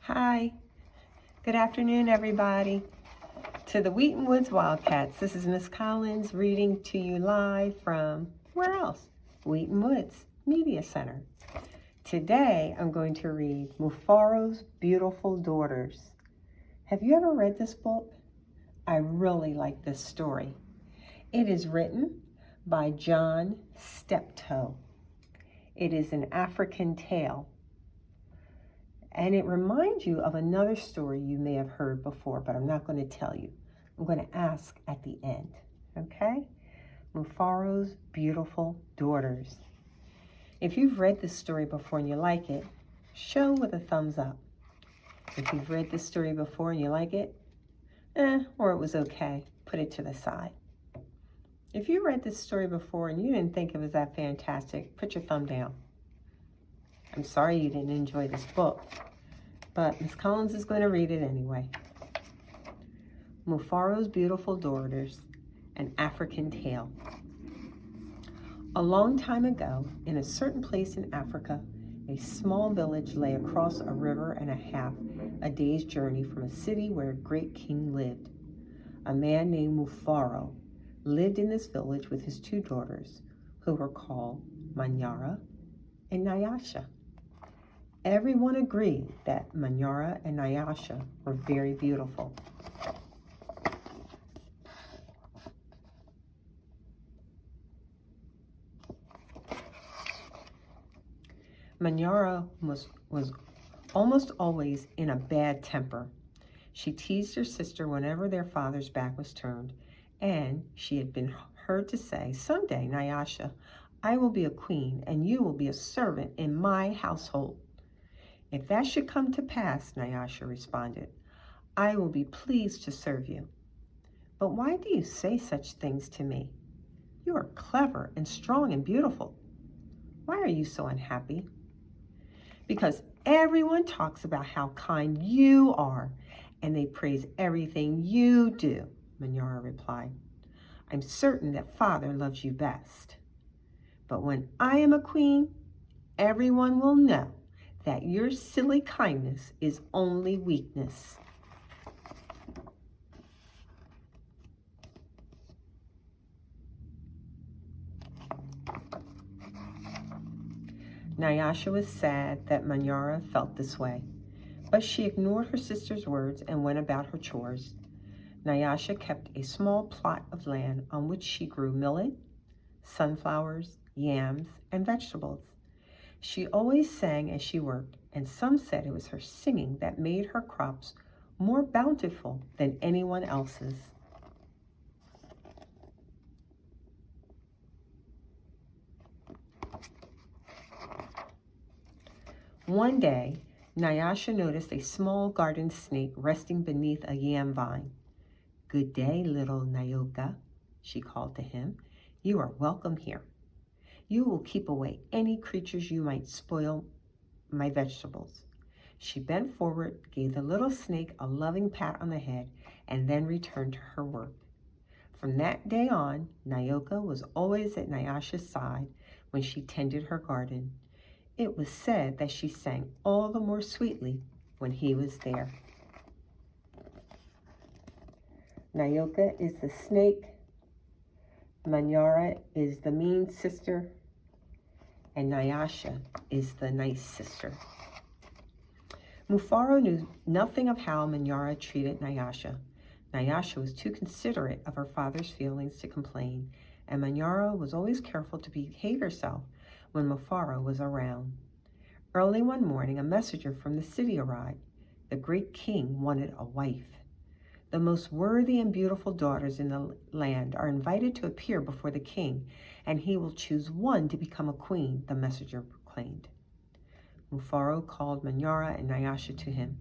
Hi, good afternoon, everybody. To the Wheaton Woods Wildcats, this is Miss Collins reading to you live from, where else? Wheaton Woods Media Center. Today, I'm going to read Mufaro's Beautiful Daughters. Have you ever read this book? I really like this story. It is written by John Steptoe. It is an African tale. And it reminds you of another story you may have heard before, but I'm not going to tell you. I'm going to ask at the end, okay? Mufaro's Beautiful Daughters. If you've read this story before and you like it, show with a thumbs up. If you've read this story before and you like it, or it was okay, put it to the side. If you read this story before and you didn't think it was that fantastic, put your thumb down. I'm sorry you didn't enjoy this book, but Miss Collins is going to read it anyway. Mufaro's Beautiful Daughters, an African Tale. A long time ago, in a certain place in Africa, a small village lay across a river and a half a day's journey from a city where a great king lived. A man named Mufaro lived in this village with his two daughters, who were called Manyara and Nyasha. Everyone agreed that Manyara and Nyasha were very beautiful. Manyara was almost always in a bad temper. She teased her sister whenever their father's back was turned, and she had been heard to say, "Someday, Nyasha, I will be a queen and you will be a servant in my household." "If that should come to pass," Nyasha responded, "I will be pleased to serve you." "But why do you say such things to me? You are clever and strong and beautiful. Why are you so unhappy?" "Because everyone talks about how kind you are, and they praise everything you do," Manyara replied. "I'm certain that Father loves you best. But when I am a queen, everyone will know that your silly kindness is only weakness." Nyasha was sad that Manyara felt this way, but she ignored her sister's words and went about her chores. Nyasha kept a small plot of land on which she grew millet, sunflowers, yams, and vegetables. She always sang as she worked, and some said it was her singing that made her crops more bountiful than anyone else's. One day, Nyasha noticed a small garden snake resting beneath a yam vine. "Good day, little Nyoka," she called to him. "You are welcome here. You will keep away any creatures you might spoil my vegetables." She bent forward, gave the little snake a loving pat on the head, and then returned to her work. From that day on, Nyoka was always at Nyasha's side when she tended her garden. It was said that she sang all the more sweetly when he was there. Nyoka is the snake, Manyara is the mean sister, and Nyasha is the nice sister. Mufaro knew nothing of how Manyara treated Nyasha. Nyasha was too considerate of her father's feelings to complain, and Manyara was always careful to behave herself when Mufaro was around. Early one morning, a messenger from the city arrived. The great king wanted a wife. "The most worthy and beautiful daughters in the land are invited to appear before the king, and he will choose one to become a queen," the messenger proclaimed. Mufaro called Manyara and Nyasha to him.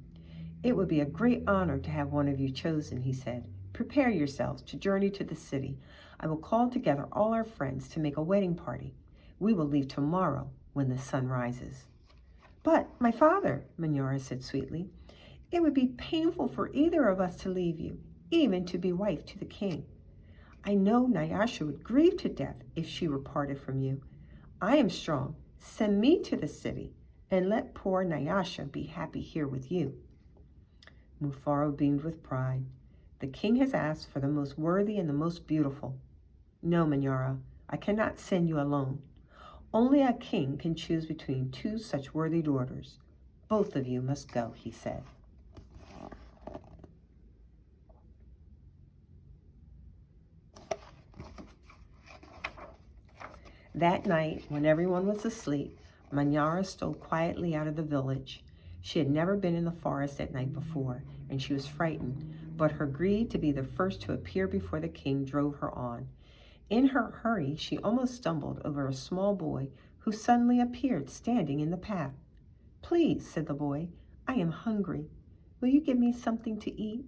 "It would be a great honor to have one of you chosen," he said. "Prepare yourselves to journey to the city. I will call together all our friends to make a wedding party. We will leave tomorrow when the sun rises." "But, my father," Manyara said sweetly, "it would be painful for either of us to leave you, even to be wife to the king. I know Nyasha would grieve to death if she were parted from you. I am strong. Send me to the city, and let poor Nyasha be happy here with you." Mufaro beamed with pride. The king has asked for the most worthy and the most beautiful. No, Manyara, I cannot send you alone. Only a king can choose between two such worthy daughters. Both of you must go, he said. That night, when everyone was asleep, Manyara stole quietly out of the village. She had never been in the forest at night before, and she was frightened, but her greed to be the first to appear before the king drove her on. In her hurry, she almost stumbled over a small boy who suddenly appeared standing in the path. "Please," said the boy, "I am hungry. Will you give me something to eat?"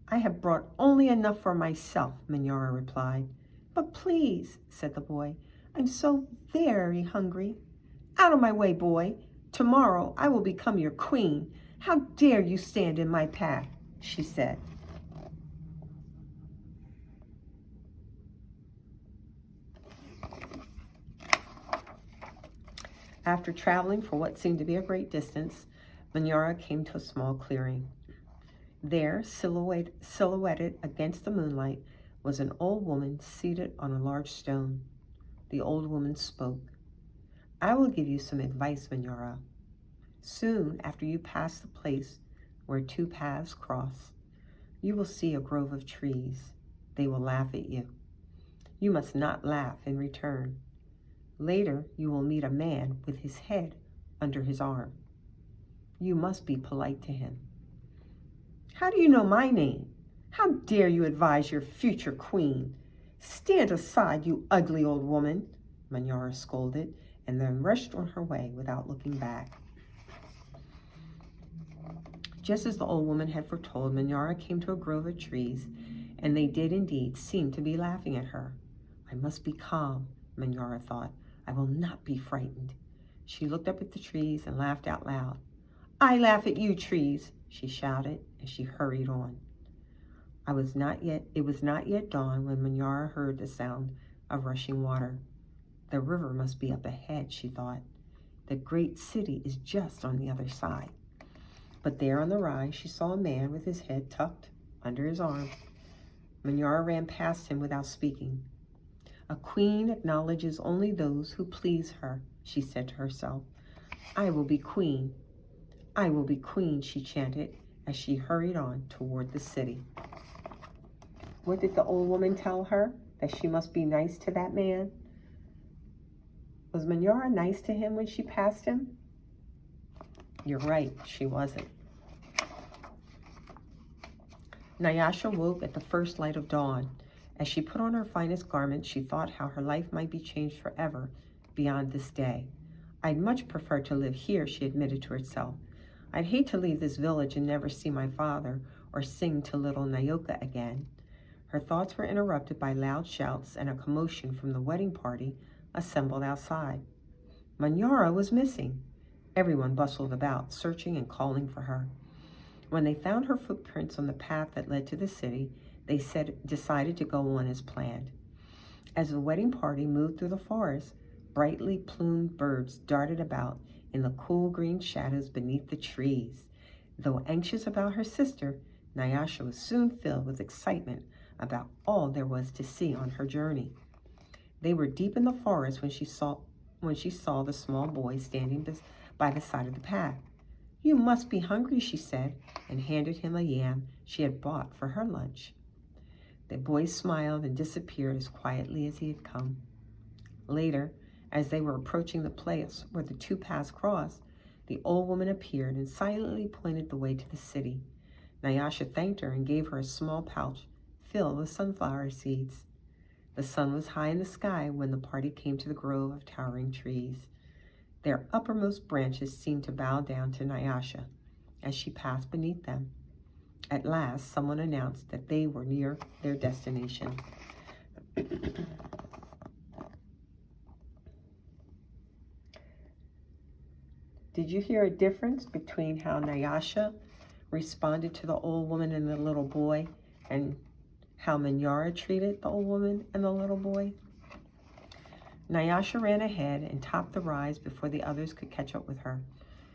"I have brought only enough for myself," Manyara replied. "But please," said the boy, "I'm so very hungry." "Out of my way, boy. Tomorrow I will become your queen. How dare you stand in my path?" she said. After traveling for what seemed to be a great distance, Manyara came to a small clearing. There, silhouetted against the moonlight, was an old woman seated on a large stone. The old woman spoke. "I will give you some advice, Manyara. Soon after you pass the place where two paths cross, you will see a grove of trees. They will laugh at you. You must not laugh in return. Later, you will meet a man with his head under his arm. You must be polite to him." "How do you know my name? How dare you advise your future queen? Stand aside, you ugly old woman," Manyara scolded, and then rushed on her way without looking back. Just as the old woman had foretold, Manyara came to a grove of trees, and they did indeed seem to be laughing at her. "I must be calm," Manyara thought. "I will not be frightened." She looked up at the trees and laughed out loud. "I laugh at you, trees," she shouted, and she hurried on. It was not yet dawn when Manyara heard the sound of rushing water. The river must be up ahead, she thought. The great city is just on the other side. But there on the rise, she saw a man with his head tucked under his arm. Manyara ran past him without speaking. "A queen acknowledges only those who please her," she said to herself. "I will be queen. I will be queen," she chanted as she hurried on toward the city. What did the old woman tell her? That she must be nice to that man? Was Manyara nice to him when she passed him? You're right, she wasn't. Nyasha woke at the first light of dawn. As she put on her finest garments, she thought how her life might be changed forever beyond this day. "I'd much prefer to live here," she admitted to herself. "I'd hate to leave this village and never see my father or sing to little Nyoka again." Her thoughts were interrupted by loud shouts and a commotion from the wedding party assembled outside. Manyara was missing. Everyone bustled about, searching and calling for her. When they found her footprints on the path that led to the city, they decided to go on as planned. As the wedding party moved through the forest, brightly plumed birds darted about in the cool green shadows beneath the trees. Though anxious about her sister, Nyasha was soon filled with excitement about all there was to see on her journey. They were deep in the forest when she saw the small boy standing by the side of the path. "You must be hungry," she said, and handed him a yam she had bought for her lunch. The boy smiled and disappeared as quietly as he had come. Later, as they were approaching the place where the two paths crossed, the old woman appeared and silently pointed the way to the city. Nyasha thanked her and gave her a small pouch filled with sunflower seeds. The sun was high in the sky when the party came to the grove of towering trees. Their uppermost branches seemed to bow down to Nyasha as she passed beneath them. At last, someone announced that they were near their destination. Did you hear a difference between how Nyasha responded to the old woman and the little boy and how Manyara treated the old woman and the little boy? Nyasha ran ahead and topped the rise before the others could catch up with her.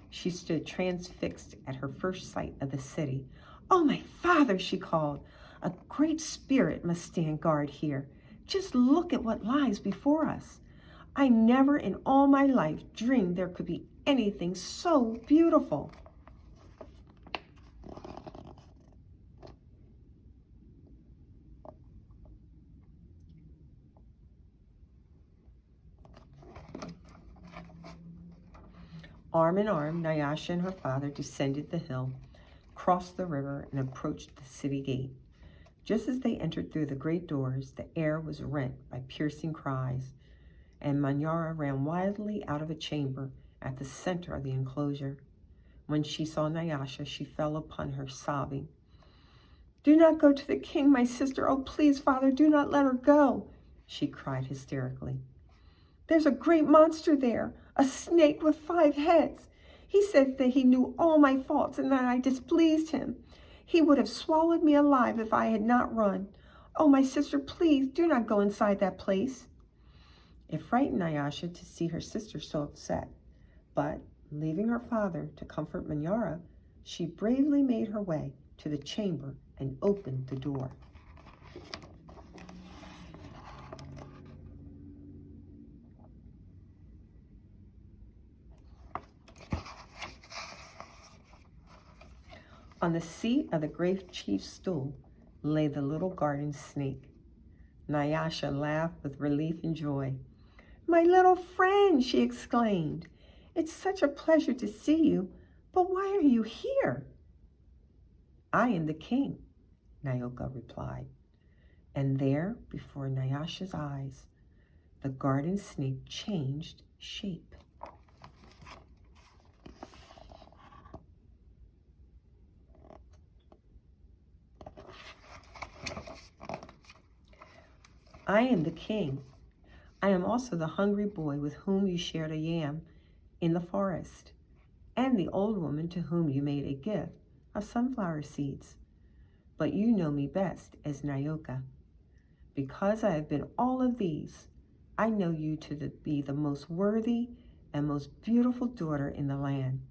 She stood transfixed at her first sight of the city. "Oh, my father," she called, "a great spirit must stand guard here. Just look at what lies before us. I never in all my life dreamed there could be anything so beautiful." Arm in arm, Nyasha and her father descended the hill, crossed the river, and approached the city gate. Just as they entered through the great doors, the air was rent by piercing cries, and Manyara ran wildly out of a chamber at the center of the enclosure. When she saw Nyasha, she fell upon her, sobbing. "Do not go to the king, my sister. Oh, please, father, do not let her go," she cried hysterically. "There's a great monster there, a snake with 5 heads. He said that he knew all my faults and that I displeased him. He would have swallowed me alive if I had not run. Oh, my sister, please do not go inside that place." It frightened Nyasha to see her sister so upset, but leaving her father to comfort Manyara, she bravely made her way to the chamber and opened the door. On the seat of the great chief's stool lay the little garden snake. Nyasha laughed with relief and joy. "My little friend," she exclaimed, "it's such a pleasure to see you, but why are you here?" "I am the king," Nyasha replied. And there, before Nyasha's eyes, the garden snake changed shape. "I am the king. I am also the hungry boy with whom you shared a yam in the forest, and the old woman to whom you made a gift of sunflower seeds. But you know me best as Nyasha. Because I have been all of these, I know you to be the most worthy and most beautiful daughter in the land.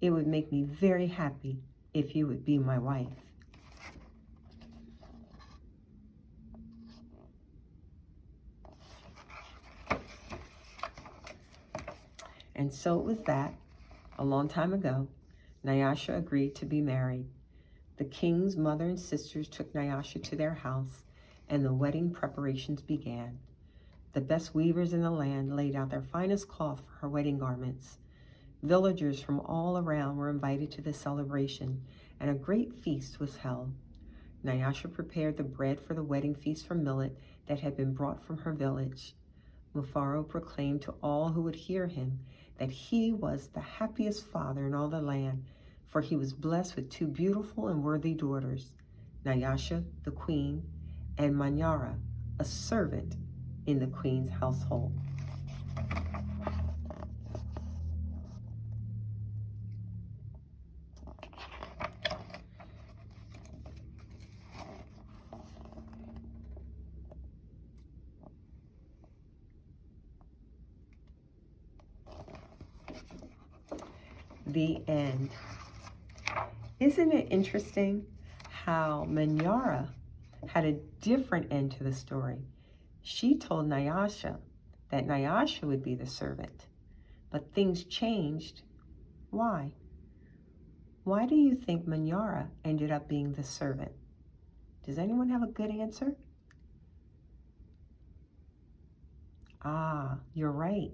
It would make me very happy if you would be my wife." And so it was that, a long time ago, Nyasha agreed to be married. The king's mother and sisters took Nyasha to their house, and the wedding preparations began. The best weavers in the land laid out their finest cloth for her wedding garments. Villagers from all around were invited to the celebration, and a great feast was held. Nyasha prepared the bread for the wedding feast from millet that had been brought from her village. Mufaro proclaimed to all who would hear him that he was the happiest father in all the land, for he was blessed with 2 beautiful and worthy daughters, Nyasha, the queen, and Manyara, a servant in the queen's household. The end. Isn't it interesting how Manyara had a different end to the story? She told Nyasha that Nyasha would be the servant, but things changed. Why? Why do you think Manyara ended up being the servant? Does anyone have a good answer? Ah, you're right,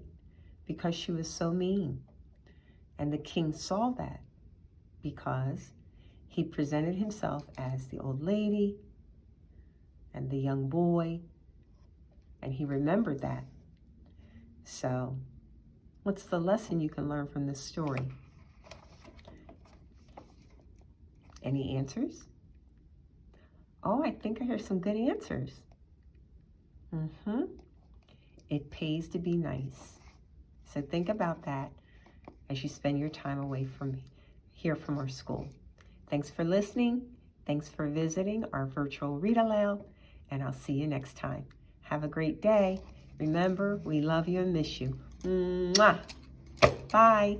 because she was so mean. And the king saw that because he presented himself as the old lady and the young boy, and he remembered that. So, what's the lesson you can learn from this story? Any answers? Oh, I think I hear some good answers. It pays to be nice. So think about that as you spend your time away from here from our school. Thanks for listening. Thanks for visiting our virtual read aloud, and I'll see you next time. Have a great day. Remember, we love you and miss you. Mwah! Bye.